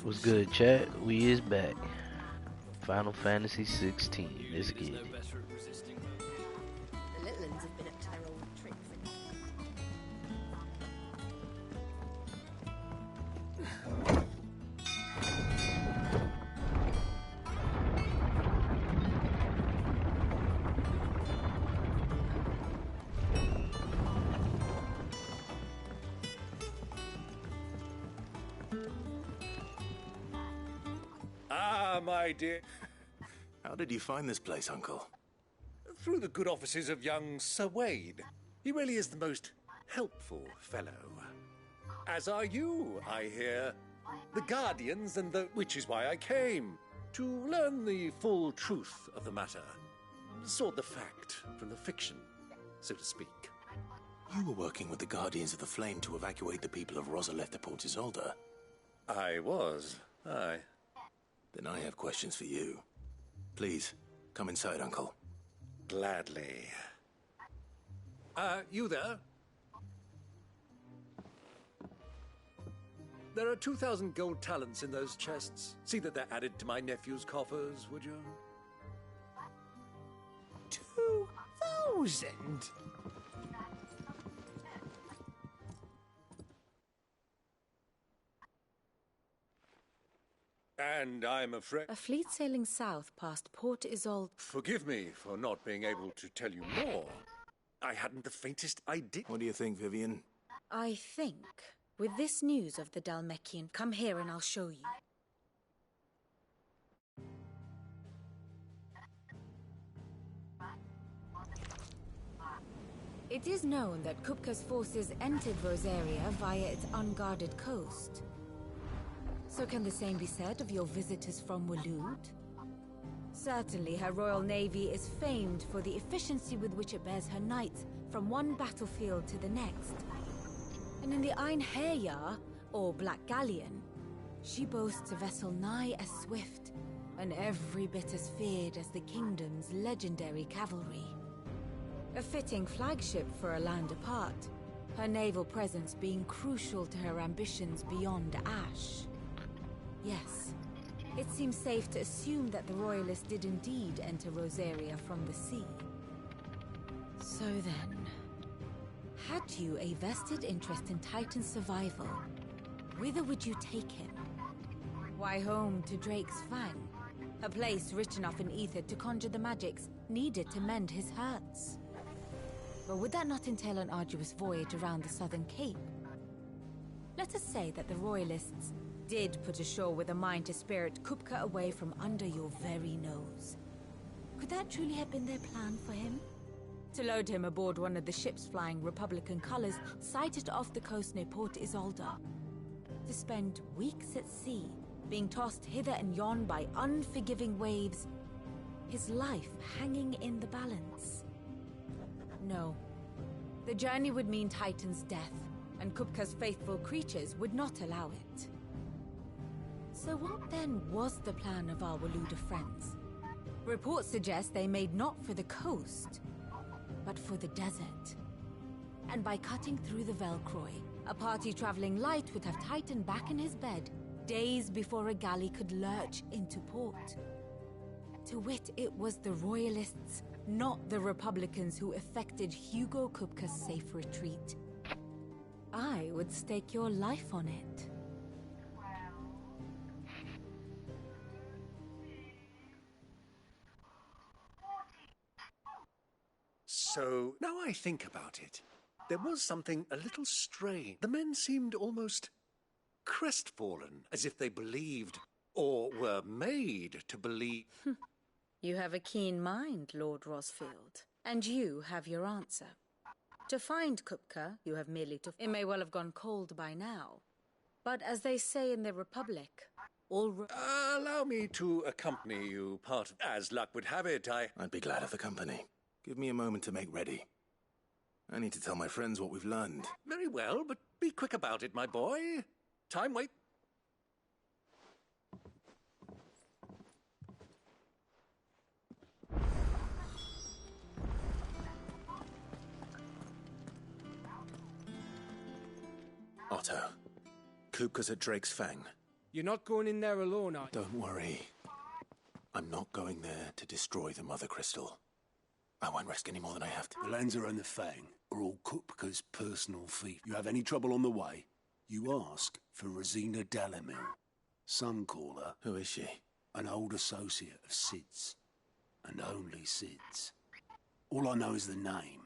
What's good, chat? We is back. Final Fantasy XVI. Let's get it. The little uns have been up to their old tricks. Ah, my dear. How did you find this place, Uncle? Through the good offices of young Sir Wade. He really is the most helpful fellow. As are you, I hear. The Guardians and the... Which is why I came. To learn the full truth of the matter. Sort the fact from the fiction, so to speak. You were working with the Guardians of the Flame to evacuate the people of Rosaleth de Port Isolde. I was. Aye. Then I have questions for you. Please, come inside, Uncle. Gladly. You there? There are 2,000 gold talents in those chests. See that they're added to my nephew's coffers, would you? 2,000? And I'm afraid... A fleet sailing south past Port Isolde. Forgive me for not being able to tell you more. I hadn't the faintest idea. What do you think, Vivian? I think, with this news of the Dalmekian, come here and I'll show you. It is known that Kupka's forces entered Rosaria via its unguarded coast. So can the same be said of your visitors from Waloed? Certainly her Royal Navy is famed for the efficiency with which it bears her knights from one battlefield to the next. And in the Einherjar, or Black Galleon, she boasts a vessel nigh as swift, and every bit as feared as the kingdom's legendary cavalry. A fitting flagship for a land apart, her naval presence being crucial to her ambitions beyond Ash. Yes, it seems safe to assume that the Royalists did indeed enter Rosaria from the sea. So then, had you a vested interest in Titan's survival, whither would you take him? Why, home to Drake's Fang, a place rich enough in ether to conjure the magics needed to mend his hurts. But would that not entail an arduous voyage around the southern cape? Let us say that the Royalists did put ashore with a mind to spirit Kupka away from under your very nose. Could that truly have been their plan for him? To load him aboard one of the ships flying Republican colors sighted off the coast near Port Isolde. To spend weeks at sea, being tossed hither and yon by unforgiving waves, his life hanging in the balance. No. The journey would mean Titan's death, and Kupka's faithful creatures would not allow it. So what then was the plan of our Waluda friends? Reports suggest they made not for the coast, but for the desert. And by cutting through the Velcroy, a party traveling light would have Titan back in his bed days before a galley could lurch into port. To wit, it was the Royalists, not the Republicans, who effected Hugo Kupka's safe retreat. I would stake your life on it. So, now I think about it, there was something a little strange. The men seemed almost crestfallen, as if they believed, or were made to believe. You have a keen mind, Lord Rosfield, and you have your answer. To find Kupka, you have merely to... It may well have gone cold by now, but as they say in the Republic, all... Allow me to accompany you, as luck would have it, I'd be glad of the company. Give me a moment to make ready. I need to tell my friends what we've learned. Very well, but be quick about it, my boy. Time wait. Otto, Kupka's at Drake's Fang. You're not going in there alone, are you? Don't worry. I'm not going there to destroy the Mother Crystal. I won't risk any more than I have to. The Lancer and the Fang are all Kupka's personal thief. You have any trouble on the way, you ask for Rosina Dalamil, Suncaller. Who is she? An old associate of Sid's, and only Sid's. All I know is the name,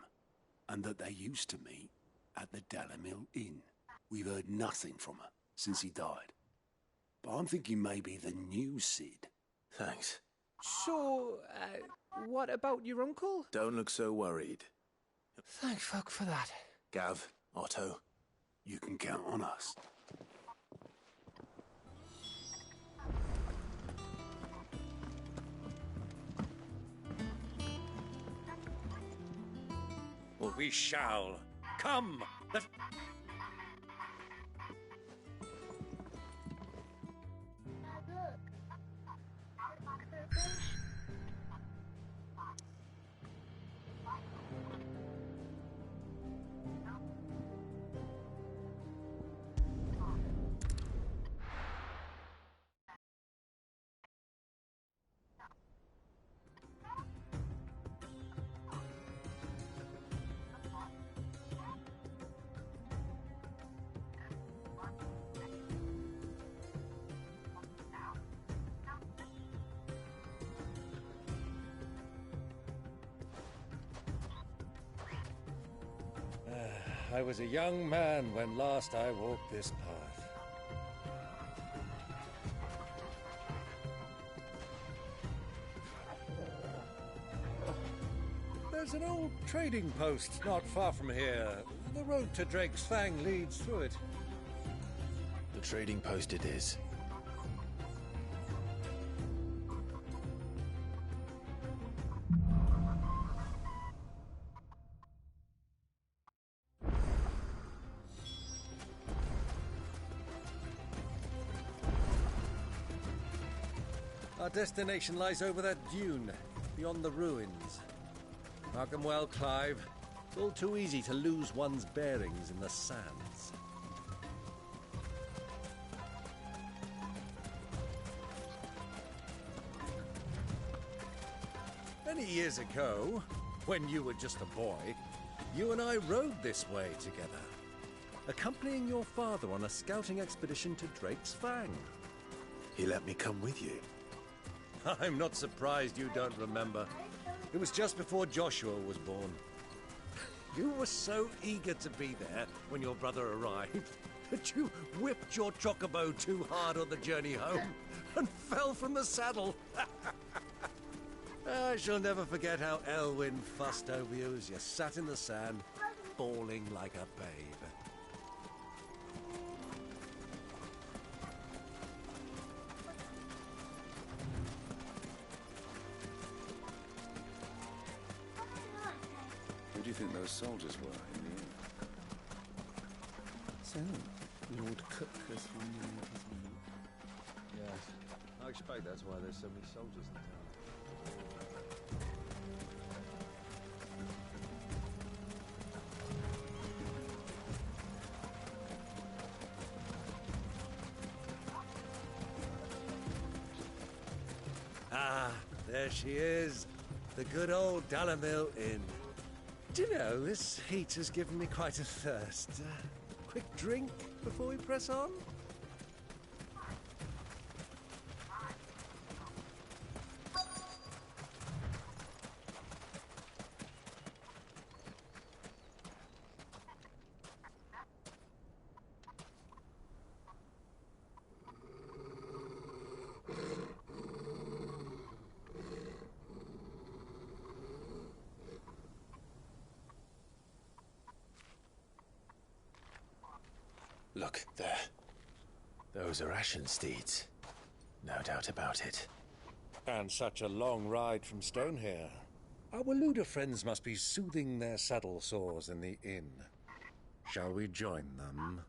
and that they used to meet at the Dalamil Inn. We've heard nothing from her since he died. But I'm thinking maybe the new Sid. Thanks. So, what about your uncle? Don't look so worried. Thank fuck for that. Gav, Otto. You can count on us. We shall. Come! I was a young man when last I walked this path. There's an old trading post not far from here. The road to Drake's Fang leads through it. The trading post it is. Our destination lies over that dune, beyond the ruins. Mark 'em well, Clive. It's all too easy to lose one's bearings in the sands. Many years ago, when you were just a boy, you and I rode this way together, accompanying your father on a scouting expedition to Drake's Fang. He let me come with you. I'm not surprised you don't remember. It was just before Joshua was born. You were so eager to be there when your brother arrived that you whipped your chocobo too hard on the journey home and fell from the saddle. I shall never forget how Elwyn fussed over you as you sat in the sand, bawling like a babe. Who do you think those soldiers were in the inn? So, Lord Kupka's finding what he's meant. Yes, I expect that's why there's so many soldiers in town. Ah, there she is. The good old Dalamil Inn. Do you know, this heat has given me quite a thirst. Quick drink before we press on? Look, there. Those are Ashen steeds. No doubt about it. And such a long ride from Stonehair. Our Waluda friends must be soothing their saddle sores in the inn. Shall we join them?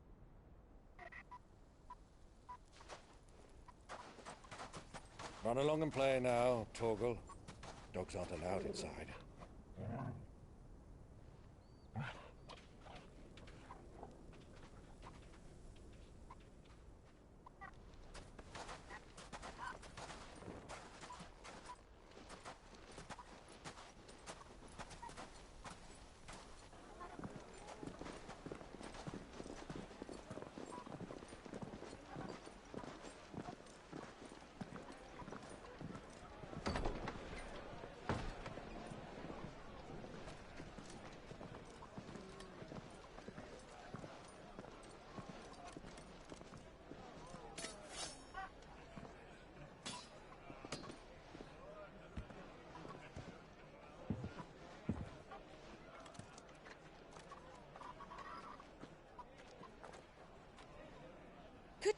Run along and play now, Torgal. Dogs aren't allowed inside.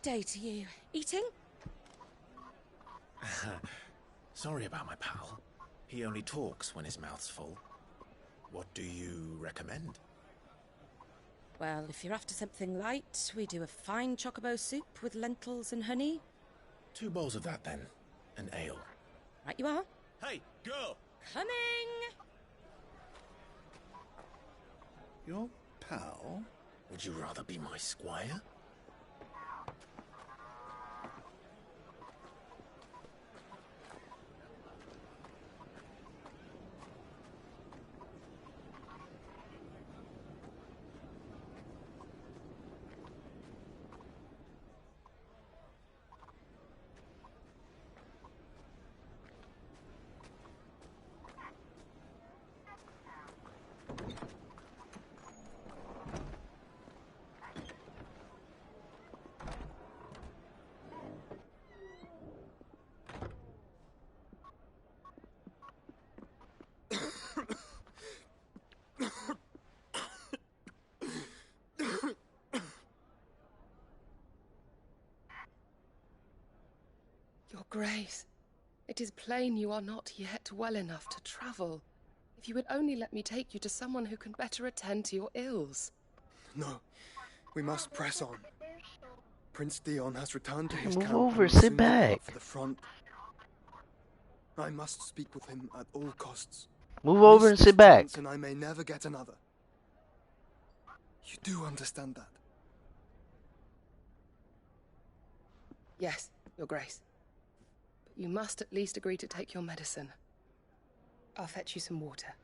day to you. Eating? Sorry about my pal. He only talks when his mouth's full. What do you recommend? Well, if you're after something light, we do a fine chocobo soup with lentils and honey. 2 bowls of that, then. An ale. Right you are. Hey, girl! Coming! Your pal? Would you rather be my squire? Your Grace, it is plain you are not yet well enough to travel. If you would only let me take you to someone who can better attend to your ills. No, we must press on. Prince Dion has returned to his Move camp over, and will sit soon depart back. for the front. I must speak with him at all costs. Move over and Miss sit back. chance and I may never get another. You do understand that? Yes, Your Grace. But you must at least agree to take your medicine. I'll fetch you some water.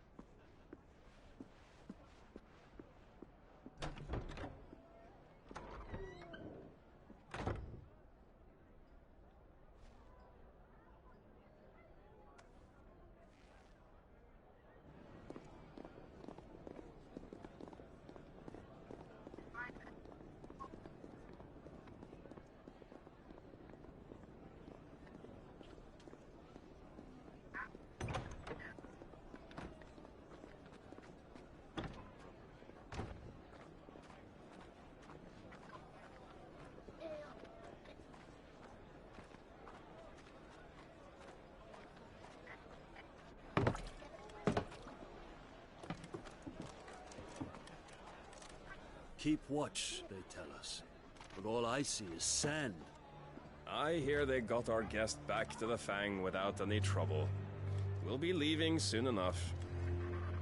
Keep watch, they tell us. But all I see is sand. I hear they got our guest back to the Fang without any trouble. We'll be leaving soon enough.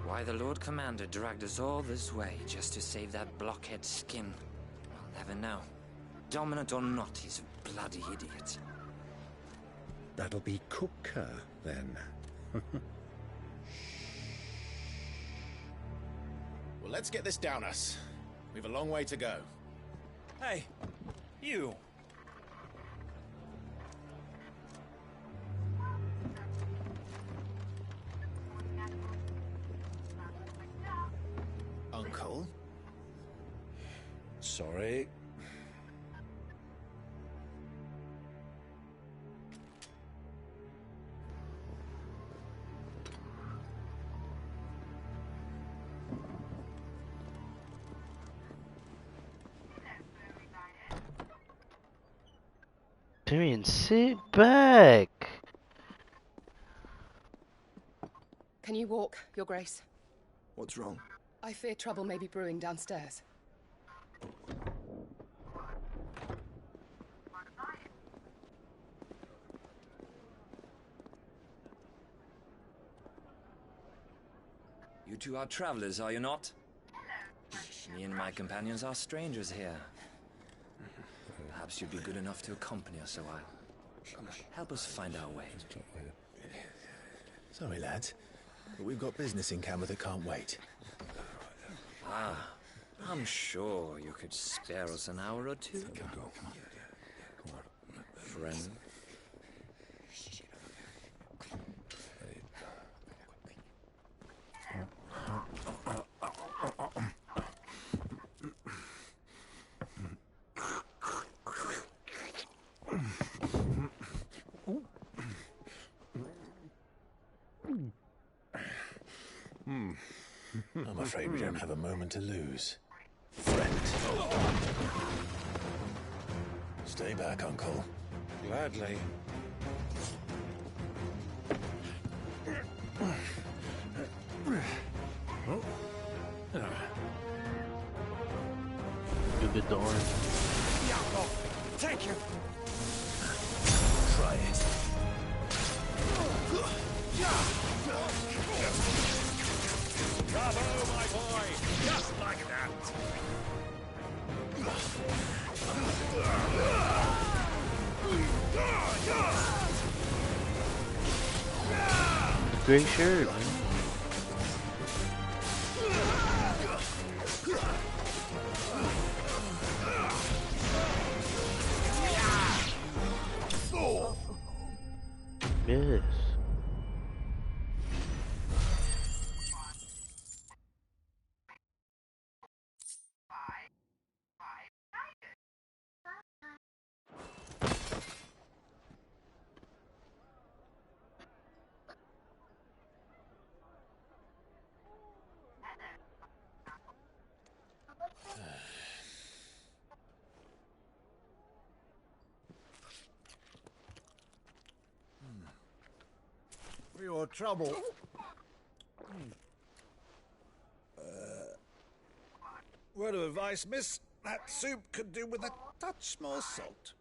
Why the Lord Commander dragged us all this way just to save that blockhead's skin, I'll never know. Dominant or not, he's a bloody idiot. That'll be Cooker, then. Well, let's get this down us. We've a long way to go. Hey, you! Uncle? Sorry. Tyrion, sit back. Can you walk, Your Grace? What's wrong? I fear trouble may be brewing downstairs. You two are travelers, are you not? Me and my companions are strangers here. Perhaps you'd be good enough to accompany us a while. Help us find our way. Sorry, lads, but we've got business in camera that can't wait. Ah, I'm sure you could spare us an hour or two. Friend. I'm afraid we don't have a moment to lose. Friend. Stay back, Uncle. Gladly. You get the orange. Take you. Try it. Bravo, my boy! Just like that! Great shirt, man. Yes. For your trouble. Word of advice, miss. That soup could do with a touch more salt.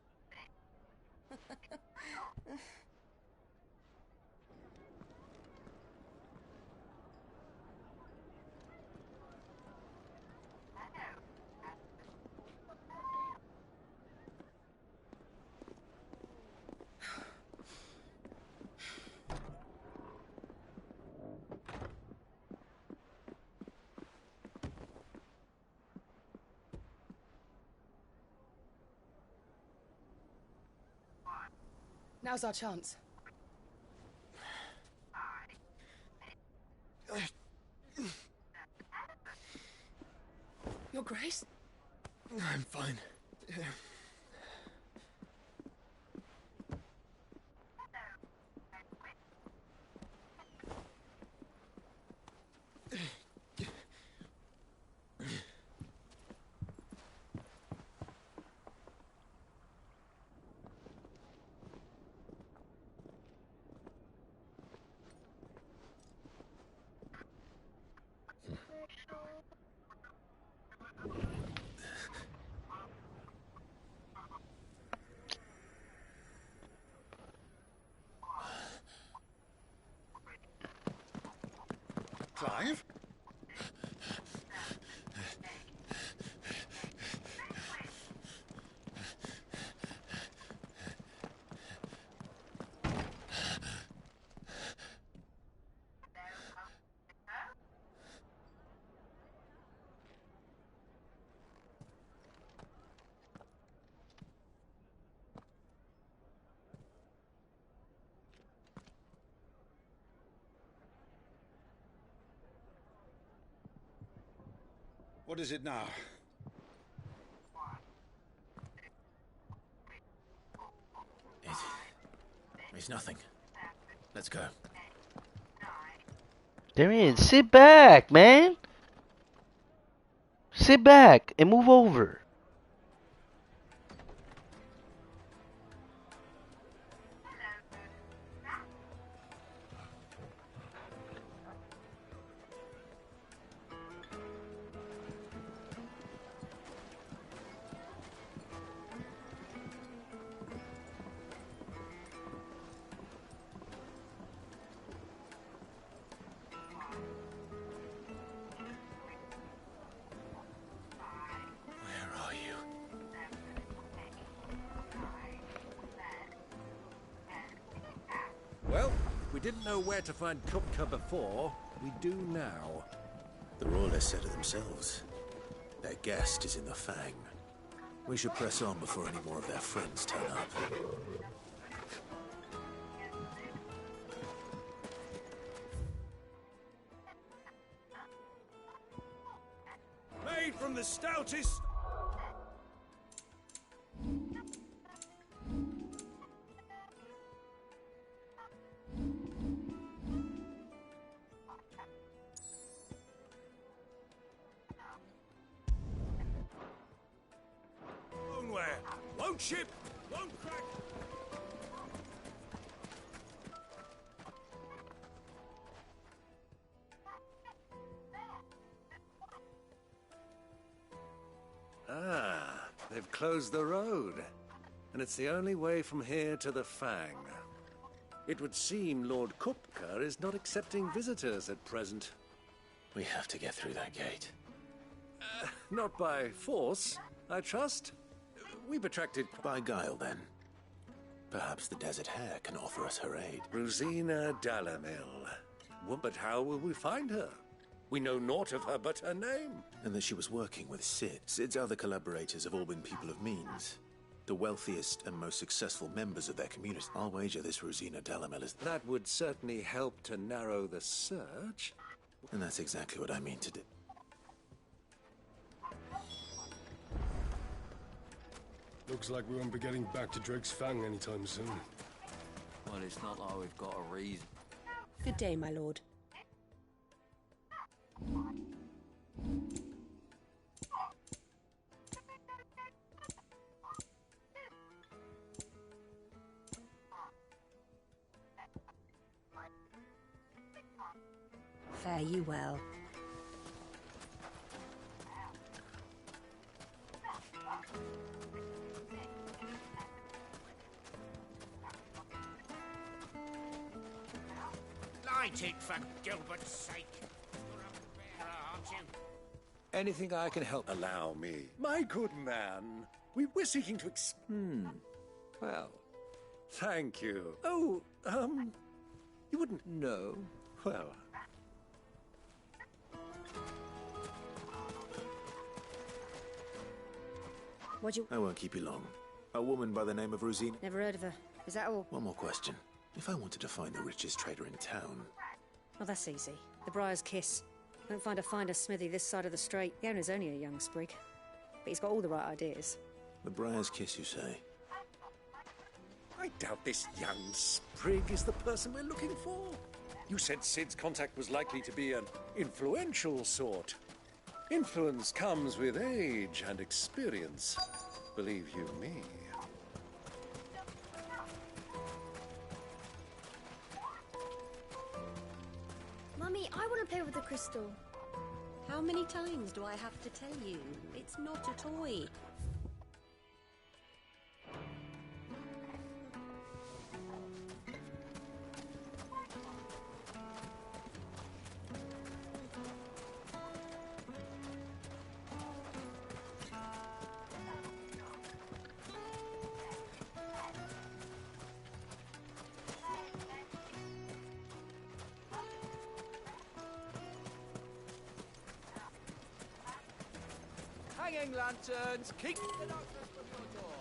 Now's our chance. Your Grace? I'm fine. Clive? What is it now? It's nothing. Let's go. Darian, sit back, man. Sit back and move over. Well, we didn't know where to find Kupka before. We do now. The Royalists said it themselves. Their guest is in the Fang. We should press on before any more of their friends turn up. Made from the stoutest... Won't ship, Ah, they've closed the road. And it's the only way from here to the Fang. It would seem Lord Kupka is not accepting visitors at present. We have to get through that gate. Not by force, I trust. We've attracted... By guile, then. Perhaps the Desert Hare can offer us her aid. Rosina Dalamil. Well, but how will we find her? We know naught of her but her name. And that she was working with Sid. Sid's other collaborators have all been people of means. The wealthiest and most successful members of their community. I'll wager this Rosina Dalamil is... That would certainly help to narrow the search. And that's exactly what I mean to do. Looks like we won't be getting back to Drake's Fang anytime soon. Well, it's not like we've got a reason. Good day, my lord. Fare you well. Light it, for Gilbert's sake. You're a bearer, aren't you? Anything I can help? Allow me. My good man. We're seeking to Well, thank you. Oh, you wouldn't know? Well... I won't keep you long. A woman by the name of Rosina? Never heard of her. Is that all? One more question. If I wanted to find the richest trader in town... Oh, that's easy. The Briar's Kiss. Don't find a finer smithy this side of the strait. The owner's only a young sprig. But he's got all the right ideas. The Briar's Kiss, you say? I doubt this young sprig is the person we're looking for. You said Sid's contact was likely to be an influential sort. Influence comes with age and experience. Believe you me. Mummy, I want to play with the crystal. How many times do I have to tell you? It's not a toy. Hanging lanterns, keep the darkness from your door.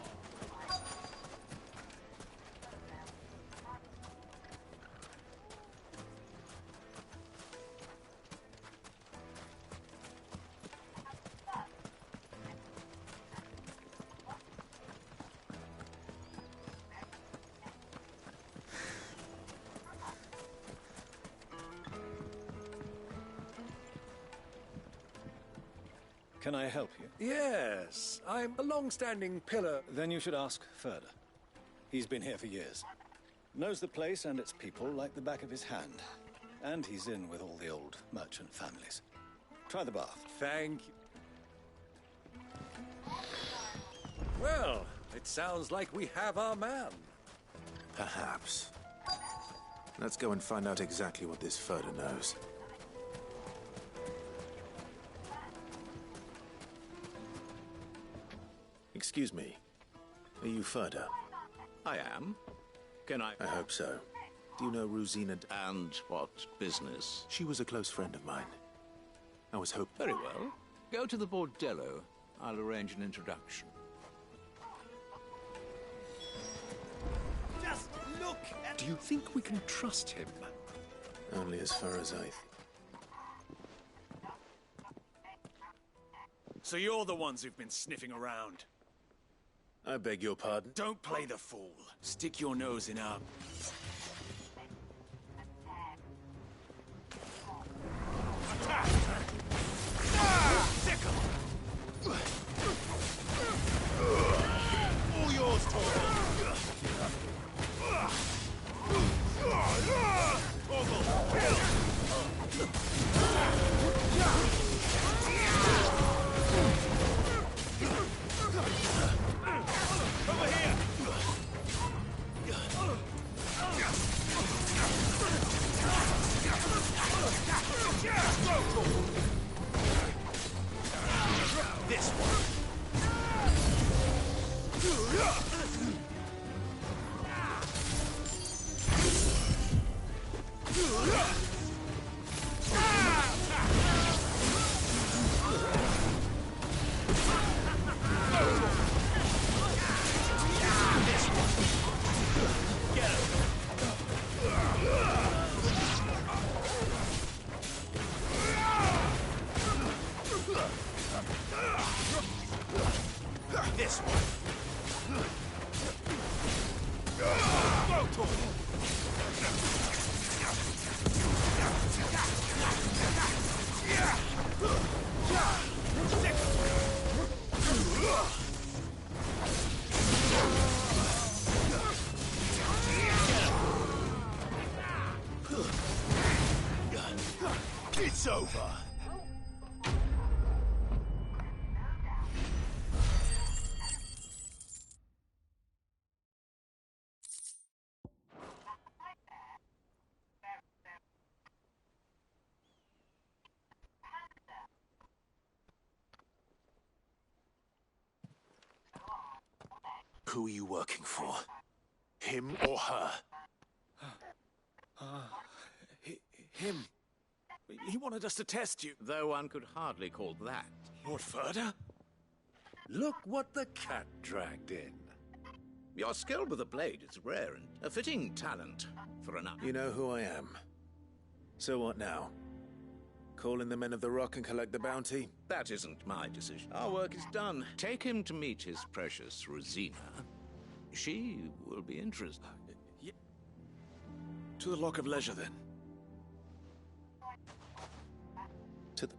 Can I help you? Yes, I'm a long-standing pillar. Then you should ask further. He's been here for years. Knows the place and its people like the back of his hand. And he's in with all the old merchant families. Try the bath. Thank you. Well, it sounds like we have our man. Perhaps. Let's go and find out exactly what this Furder knows. Excuse me. Are you Furder? I am. Can I... I hope so. Do you know Rosina... And what business? She was a close friend of mine. I was hoping... Very well. Go to the bordello. I'll arrange an introduction. Just look at... Do you think we can trust him? Only as far as I... So you're the ones who've been sniffing around. I beg your pardon? Don't play the fool. Stick your nose in our... Attack! Sickle! All yours, Torvald! KOTOR! It's over. Who are you working for? Him or her? Him. He wanted us to test you. Though one could hardly call that. Lord Ferda? Look what the cat dragged in. Your skill with a blade is rare and a fitting talent for an up. You know who I am. So what now? Call in the Men of the Rock and collect the bounty? That isn't my decision. Our work is done. Take him to meet his precious Rosina. She will be interested. To the Lock of Leisure, then. To the...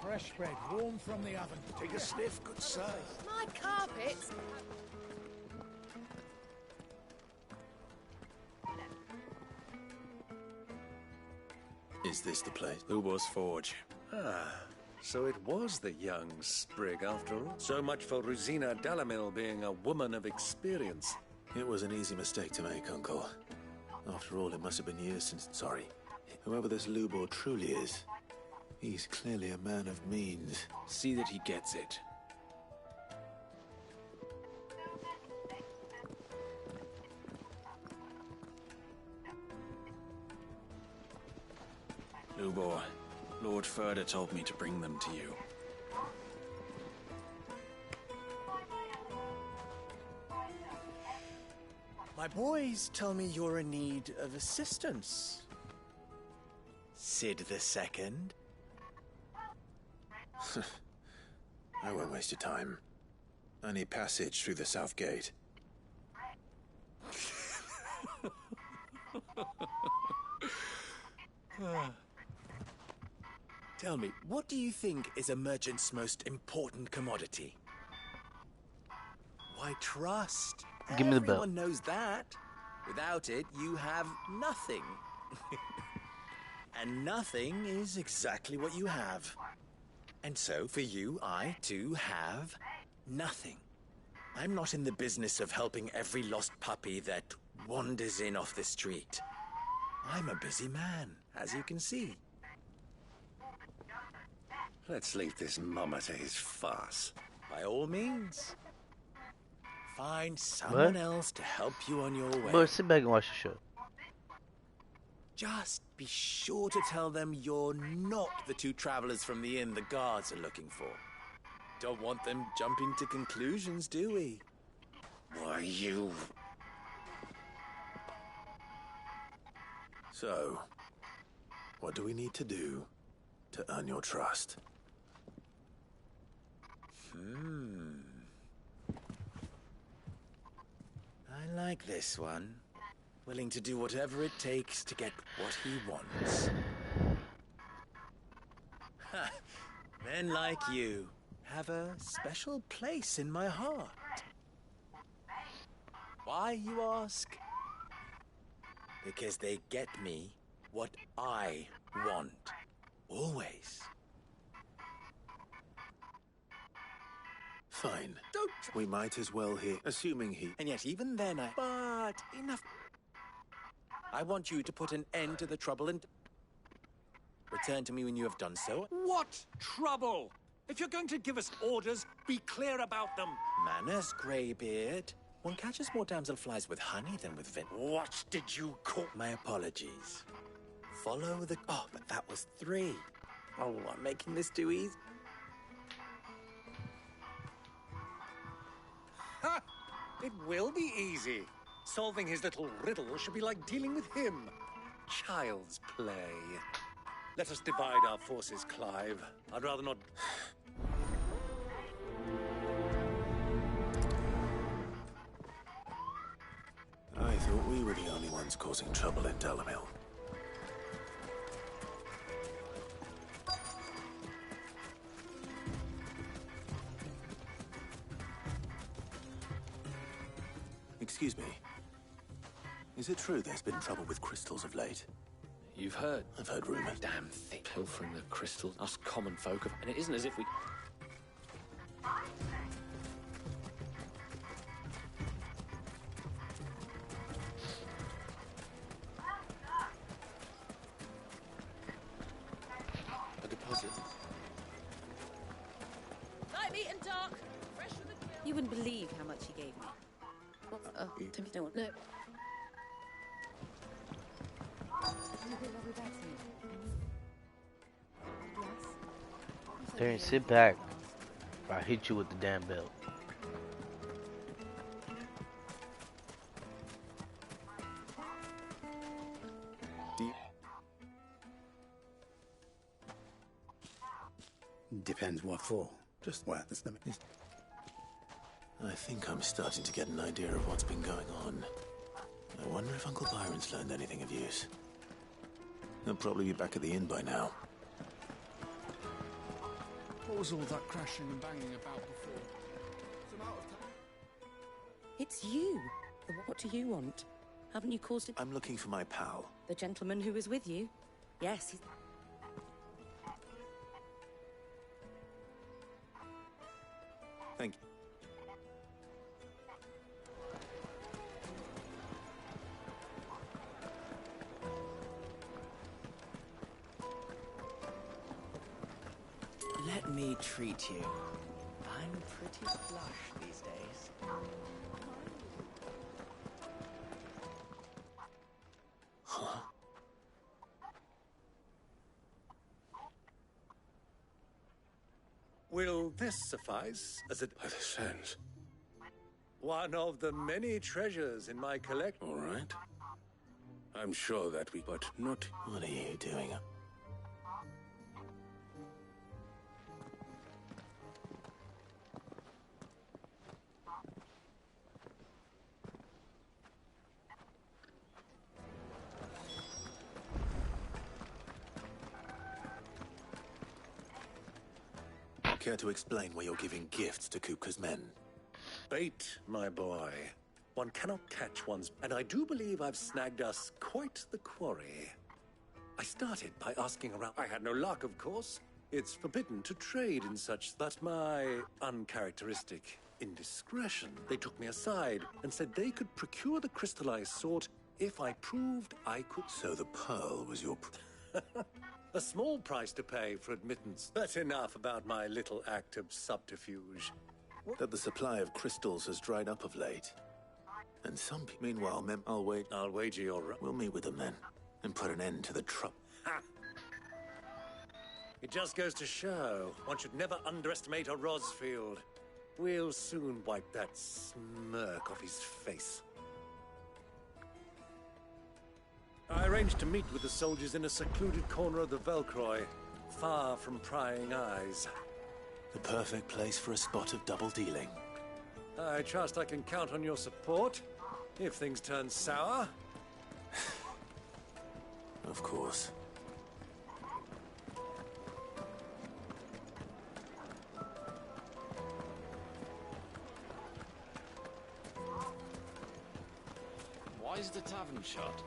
Fresh bread, warm from the oven. Take a sniff, good sir. My carpet! Is this the place? Lubor's Forge. Ah, so it was the young sprig after all. So much for Rosina Dalamil being a woman of experience. It was an easy mistake to make, Uncle. After all, it must have been years since... Sorry. Whoever this Lubor truly is, he's clearly a man of means. See that he gets it. Lubor, Lord Ferda told me to bring them to you. My boys tell me you're in need of assistance. Sid the Second. I won't waste your time. I need passage through the south gate. Tell me, what do you think is a merchant's most important commodity? Why, trust. Give me the belt. Everyone knows that. Without it, you have nothing. And nothing is exactly what you have. And so, for you, I, too, have nothing. I'm not in the business of helping every lost puppy that wanders in off the street. I'm a busy man, as you can see. Let's leave this mummer to his farce. By all means. Find someone else to help you on your way. Boy, sit back and watch the show. Just be sure to tell them you're not the two travelers from the inn the guards are looking for. Don't want them jumping to conclusions, do we? Why, you... So, what do we need to do to earn your trust? I like this one. Willing to do whatever it takes to get what he wants. Ha! Men like you have a special place in my heart. Why, you ask? Because they get me what I want. Always. Fine. We might as well hear, assuming he... And yet even then But enough. I want you to put an end to the trouble and... return to me when you have done so. What trouble? If you're going to give us orders, be clear about them. Manners, Greybeard. One catches more damselflies with honey than with vin... What did you call... My apologies. Follow the... Oh, but that was 3. Oh, I'm making this too easy. Ha! It will be easy. Solving his little riddle should be like dealing with him. child's play. Let us divide our forces, Clive. I'd rather not... I thought we were the only ones causing trouble in Dalamil. Excuse me. Is it true there's been trouble with crystals of late? You've heard? I've heard rumors. Damn thing. Pilfering the crystals. Us common folk. And it isn't as if we... A deposit. Light, meat and dark. Fresh from the grill. You wouldn't believe how much he gave me. Timothy, no. Darren, sit back. Or I'll hit you with the damn belt. Depends what for. Just what? I think I'm starting to get an idea of what's been going on. I wonder if Uncle Byron's learned anything of use. He'll probably be back at the inn by now. What was all that crashing and banging about before? It's you. What do you want? Haven't you caused it? I'm looking for my pal. The gentleman who was with you? Yes, he's... Thank you. Let me treat you. I'm pretty flush these days. Huh? Will this suffice as a... By the sense. One of the many treasures in my collection. All right. I'm sure that we... But not... What are you doing? Care to explain why you're giving gifts to Kupka's men? Bait, my boy. One cannot catch one's... And I do believe I've snagged us quite the quarry. I started by asking around. I had no luck, of course. It's forbidden to trade in such... But my uncharacteristic indiscretion. They took me aside and said they could procure the crystal I sought if I proved I could... So the pearl was your... A small price to pay for admittance. But enough about my little act of subterfuge. That the supply of crystals has dried up of late. And some people... Meanwhile, I'll wager you're right. We'll meet with them then. And put an end to the trouble. It just goes to show, one should never underestimate a Rosfield. We'll soon wipe that smirk off his face. I arranged to meet with the soldiers in a secluded corner of the Velcroy, far from prying eyes. The perfect place for a spot of double dealing. I trust I can count on your support, if things turn sour. Of course. Why is the tavern shut?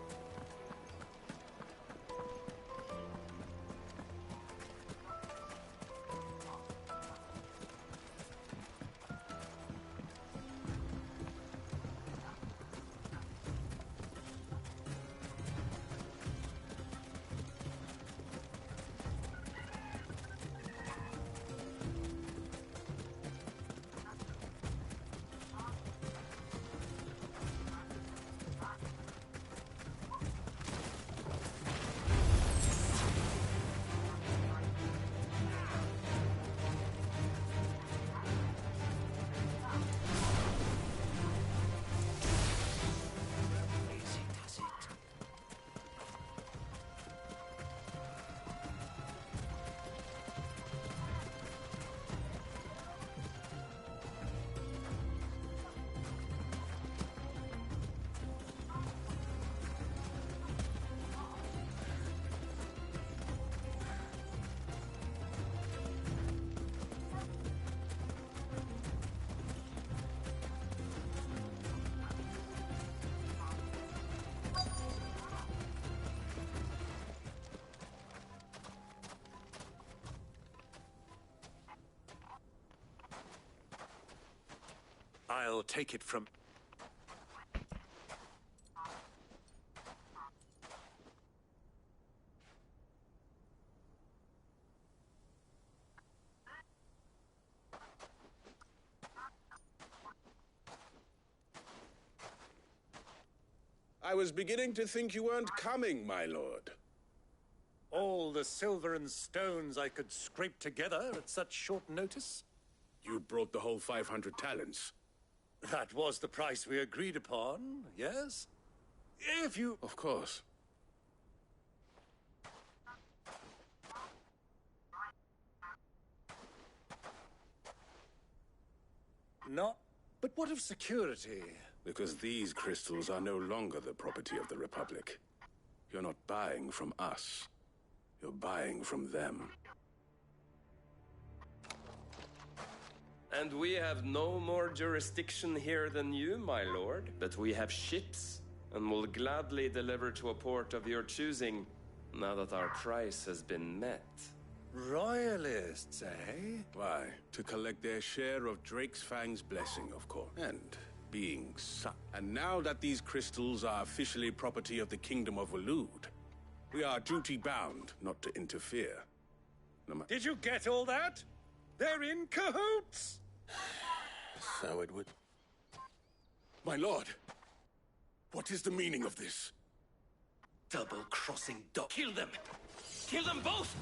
I'll take it from... I was beginning to think you weren't coming, my lord. All the silver and stones I could scrape together at such short notice? You brought the whole 500 talents. That was the price we agreed upon, yes? If you... Of course. Not... But what of security? Because these crystals are no longer the property of the Republic. You're not buying from us. You're buying from them. And we have no more jurisdiction here than you, my lord. But we have ships, and will gladly deliver to a port of your choosing, now that our price has been met. Royalists, eh? Why? To collect their share of Drake's Fang's blessing, of course. And being sucked. And now that these crystals are officially property of the Kingdom of Waloed, we are duty-bound not to interfere. Did you get all that? They're in cahoots! So it would... My lord, what is the meaning of this? Double-crossing dog. Kill them! Kill them both!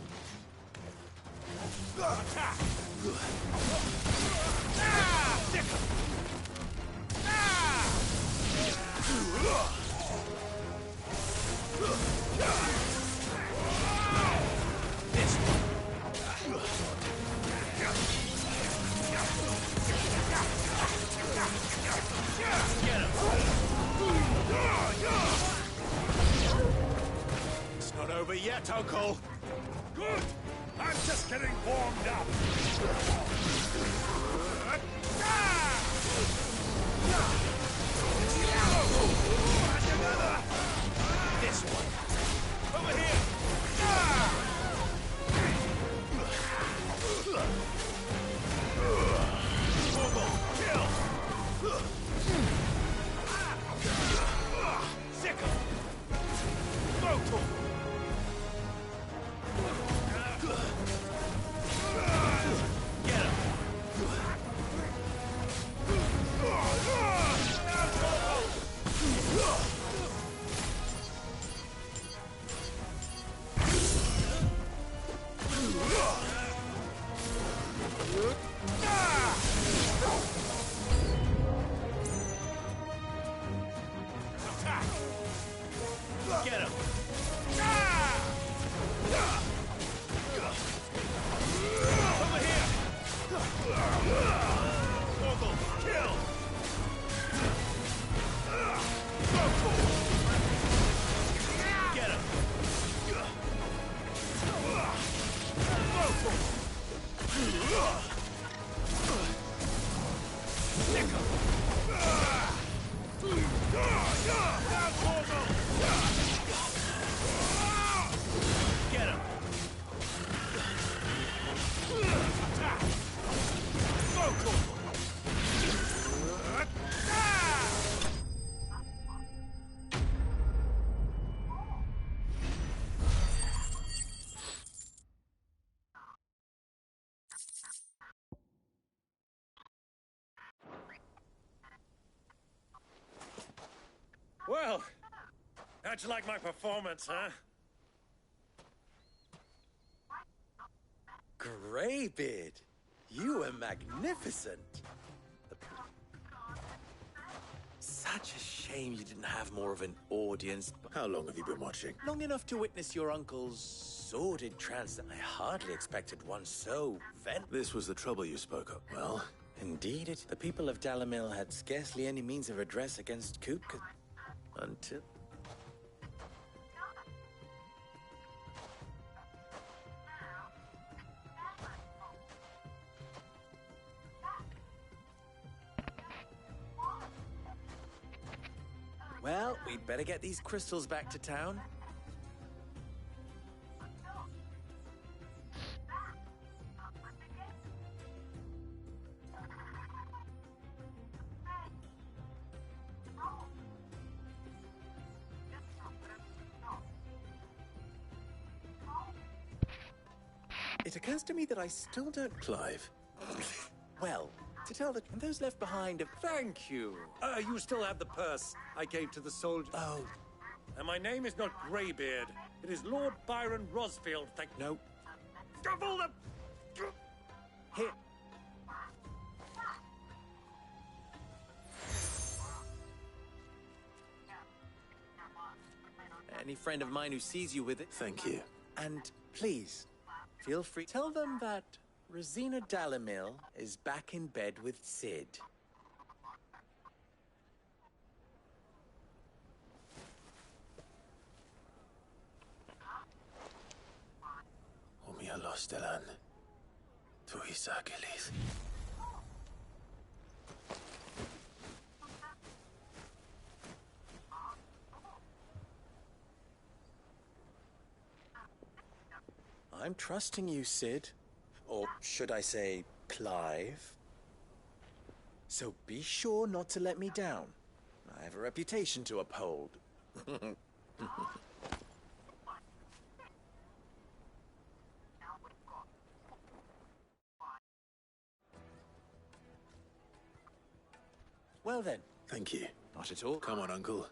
Attack! It's not over yet, Uncle. Good! I'm just getting warmed up. This one. Over here! Sickle! Brutal! Get him! Get him! Over here! Mogul, kill! Get him! Stick him! Get him! Attack! Vocal! Well, how'd you like my performance, huh? Greybeard, you were magnificent. Such a shame you didn't have more of an audience. How long have you been watching? Long enough to witness your uncle's sordid trance. I hardly expected one so This was the trouble you spoke of. Well, Indeed, the people of Dalamil had scarcely any means of redress against Kupka until... Well, we'd better get these crystals back to town. It occurs to me that I still don't... Clive. Well, to tell the... And those left behind have... Thank you. You still have the purse I gave to the soldier. Oh. And my name is not Greybeard. It is Lord Byron Rosfield, thank... No. Of all the... Here. Any friend of mine who sees you with it... Thank you. And please, feel free. Tell them that Rosina Dalamil is back in bed with Sid. Umia lostelan. Tu isakelis. I'm trusting you, Sid. Or should I say, Clive? So be sure not to let me down. I have a reputation to uphold. Well then. Thank you. Not at all. Come on, Uncle.